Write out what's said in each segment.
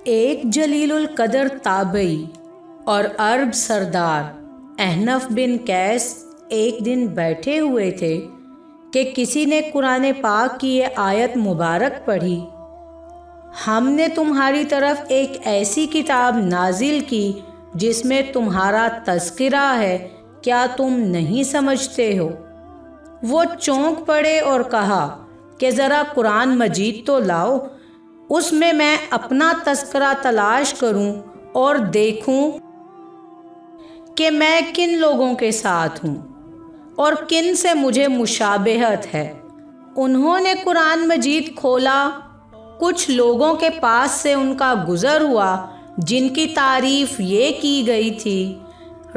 ایک جلیل القدر تابعی اور عرب سردار احنف بن قیس ایک دن بیٹھے ہوئے تھے کہ کسی نے قرآن پاک کی یہ آیت مبارک پڑھی: ہم نے تمہاری طرف ایک ایسی کتاب نازل کی جس میں تمہارا تذکرہ ہے، کیا تم نہیں سمجھتے ہو؟ وہ چونک پڑے اور کہا کہ ذرا قرآن مجید تو لاؤ، اس میں اپنا تذکرہ تلاش کروں اور دیکھوں کہ میں کن لوگوں کے ساتھ ہوں اور کن سے مجھے مشابہت ہے۔ انہوں نے قرآن مجید کھولا، کچھ لوگوں کے پاس سے ان کا گزر ہوا جن کی تعریف یہ کی گئی تھی: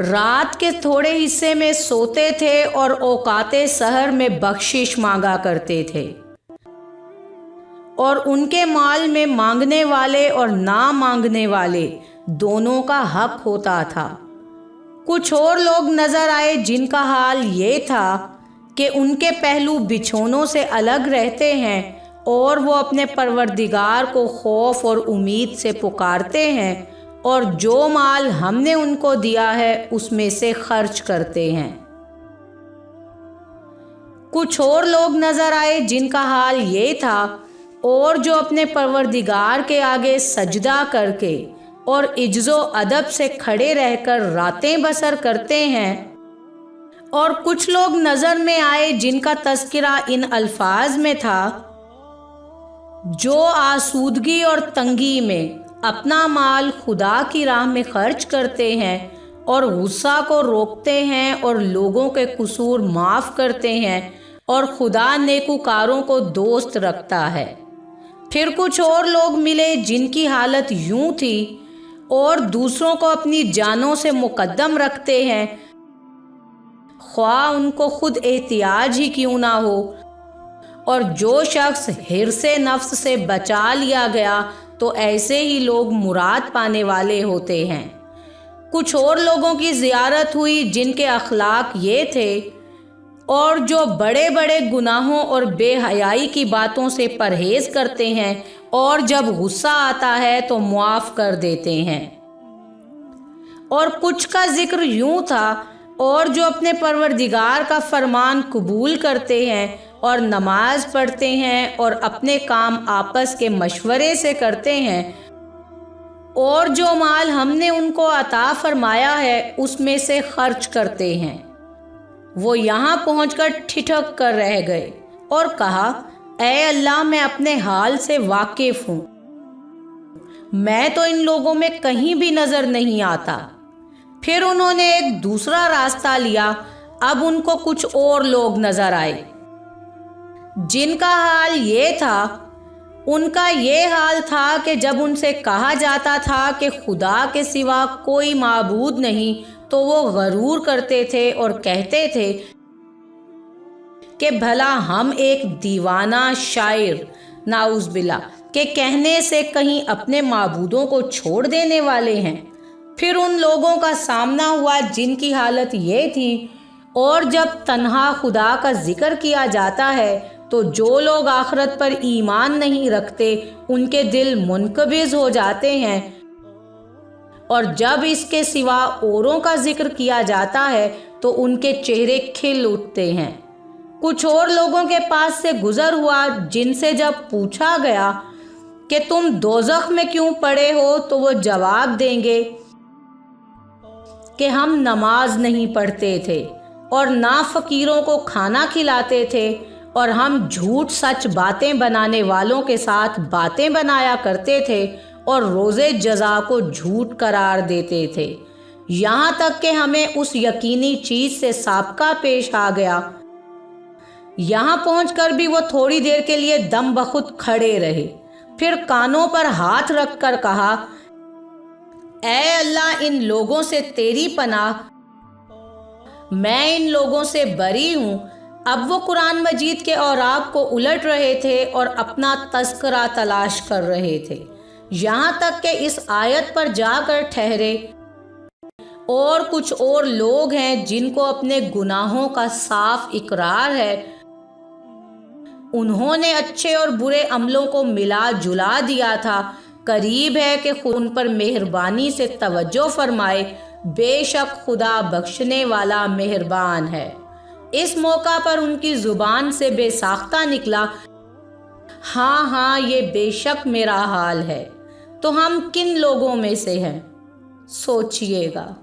رات کے تھوڑے حصے میں سوتے تھے اور اوقات سحر میں بخشش مانگا کرتے تھے، اور ان کے مال میں مانگنے والے اور نہ مانگنے والے دونوں کا حق ہوتا تھا۔ کچھ اور لوگ نظر آئے جن کا حال یہ تھا کہ ان کے پہلو بچھونوں سے الگ رہتے ہیں اور وہ اپنے پروردگار کو خوف اور امید سے پکارتے ہیں، اور جو مال ہم نے ان کو دیا ہے اس میں سے خرچ کرتے ہیں۔ کچھ اور لوگ نظر آئے جن کا حال یہ تھا اور جو اپنے پروردگار کے آگے سجدہ کر کے اور عجز و ادب سے کھڑے رہ کر راتیں بسر کرتے ہیں، اور کچھ لوگ نظر میں آئے جن کا تذکرہ ان الفاظ میں تھا: جو آسودگی اور تنگی میں اپنا مال خدا کی راہ میں خرچ کرتے ہیں اور غصہ کو روکتے ہیں اور لوگوں کے قصور معاف کرتے ہیں، اور خدا نیکوکاروں کو دوست رکھتا ہے۔ پھر کچھ اور لوگ ملے جن کی حالت یوں تھی اور دوسروں کو اپنی جانوں سے مقدم رکھتے ہیں، خواہ ان کو خود احتیاج ہی کیوں نہ ہو، اور جو شخص حرص نفس سے بچا لیا گیا تو ایسے ہی لوگ مراد پانے والے ہوتے ہیں۔ کچھ اور لوگوں کی زیارت ہوئی جن کے اخلاق یہ تھے اور جو بڑے بڑے گناہوں اور بے حیائی کی باتوں سے پرہیز کرتے ہیں اور جب غصہ آتا ہے تو معاف کر دیتے ہیں۔ اور کچھ کا ذکر یوں تھا: اور جو اپنے پروردگار کا فرمان قبول کرتے ہیں اور نماز پڑھتے ہیں اور اپنے کام آپس کے مشورے سے کرتے ہیں، اور جو مال ہم نے ان کو عطا فرمایا ہے اس میں سے خرچ کرتے ہیں۔ وہ یہاں پہنچ کر ٹھٹک کر رہ گئے اور کہا: اے اللہ، میں اپنے حال سے واقف ہوں، میں تو ان لوگوں میں کہیں بھی نظر نہیں آتا۔ پھر انہوں نے ایک دوسرا راستہ لیا۔ اب ان کو کچھ اور لوگ نظر آئے جن کا حال یہ تھا، ان کا یہ حال تھا کہ جب ان سے کہا جاتا تھا کہ خدا کے سوا کوئی معبود نہیں تو وہ غرور کرتے تھے اور کہتے تھے کہ بھلا ہم ایک دیوانہ شاعر نعوذ باللہ کے کہنے سے کہیں اپنے معبودوں کو چھوڑ دینے والے ہیں۔ پھر ان لوگوں کا سامنا ہوا جن کی حالت یہ تھی، اور جب تنہا خدا کا ذکر کیا جاتا ہے تو جو لوگ آخرت پر ایمان نہیں رکھتے ان کے دل منقبض ہو جاتے ہیں، اور جب اس کے سوا اوروں کا ذکر کیا جاتا ہے تو ان کے چہرے کھل اٹھتے ہیں۔ کچھ اور لوگوں کے پاس سے گزر ہوا جن سے جب پوچھا گیا کہ تم دوزخ میں کیوں پڑے ہو تو وہ جواب دیں گے کہ ہم نماز نہیں پڑھتے تھے اور نہ فقیروں کو کھانا کھلاتے تھے، اور ہم جھوٹ سچ باتیں بنانے والوں کے ساتھ باتیں بنایا کرتے تھے اور روزے جزا کو جھوٹ قرار دیتے تھے، یہاں تک کہ ہمیں اس یقینی چیز سے سابقہ پیش آ گیا۔ یہاں پہنچ کر بھی وہ تھوڑی دیر کے لیے دم بخود کھڑے رہے، پھر کانوں پر ہاتھ رکھ کر کہا: اے اللہ، ان لوگوں سے تیری پناہ، میں ان لوگوں سے بری ہوں۔ اب وہ قرآن مجید کے اوراق کو الٹ رہے تھے اور اپنا تذکرہ تلاش کر رہے تھے، یہاں تک کہ اس آیت پر جا کر ٹھہرے: اور کچھ اور لوگ ہیں جن کو اپنے گناہوں کا صاف اقرار ہے، انہوں نے اچھے اور برے عملوں کو ملا جلا دیا تھا قریب ہے کہ ان پر مہربانی سے توجہ فرمائے، بے شک خدا بخشنے والا مہربان ہے۔ اس موقع پر ان کی زبان سے بے ساختہ نکلا، ہاں ہاں یہ بے شک میرا حال ہے۔ تو ہم کن لوگوں میں سے ہیں؟ سوچئے گا۔